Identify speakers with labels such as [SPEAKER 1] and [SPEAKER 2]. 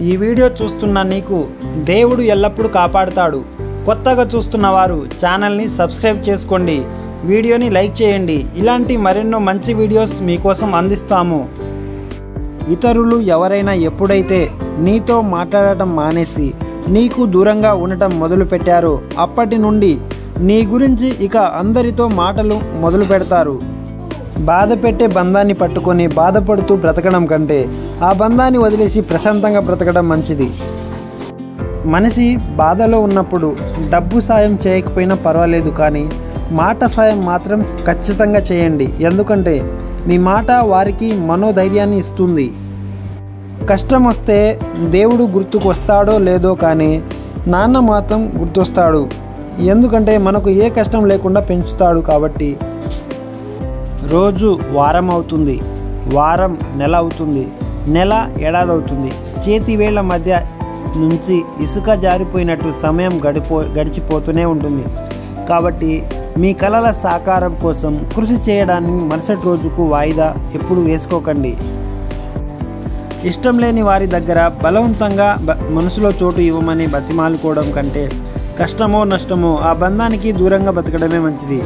[SPEAKER 1] ఈ వీడియో చూస్తున్న నీకు దేవుడు ఎల్లప్పుడూ కాపాడుతాడు. కొత్తగా చూస్తున్న వారు ఛానల్ని సబ్స్క్రైబ్ చేసుకోండి, వీడియోని లైక్ చేయండి. ఇలాంటి మరెన్నో మంచి వీడియోస్ మీకోసం అందిస్తాము. ఇతరులు ఎవరైనా ఎప్పుడైతే నీతో మాట్లాడటం మానేసి నీకు దూరంగా ఉండటం మొదలుపెట్టారో అప్పటి నుండి నీ గురించి ఇక అందరితో మాటలు మొదలు పెడతారు. బాధ పెట్టే బంధాన్ని పట్టుకొని బాధపడుతూ బ్రతకడం కంటే ఆ బంధాన్ని వదిలేసి ప్రశాంతంగా బ్రతకడం మంచిది. మనిషి బాధలో ఉన్నప్పుడు డబ్బు సాయం చేయకపోయినా పర్వాలేదు, కానీ మాట సాయం మాత్రం ఖచ్చితంగా చేయండి. ఎందుకంటే మీ మాట వారికి మనోధైర్యాన్ని ఇస్తుంది. కష్టం వస్తే దేవుడు గుర్తుకు వస్తాడో లేదో కానీ నాన్న మాత్రం గుర్తొస్తాడు. ఎందుకంటే మనకు ఏ కష్టం లేకుండా పెంచుతాడు. కాబట్టి రోజు వారం అవుతుంది, వారం నెల అవుతుంది, నెల ఏడాది అవుతుంది. చేతి వేళ్ల మధ్య నుంచి ఇసుక జారిపోయినట్టు సమయం గడిచిపోతూనే ఉంటుంది. కాబట్టి మీ కలల సాకారం కోసం కృషి చేయడాన్ని మరుసటి రోజుకు వాయిదా ఎప్పుడు వేసుకోకండి. ఇష్టం లేని వారి దగ్గర బలవంతంగా మనసులో చోటు ఇవ్వమని బతిమాలుకోవడం కంటే కష్టమో నష్టమో ఆ బంధానికి దూరంగా బతకడమే మంచిది.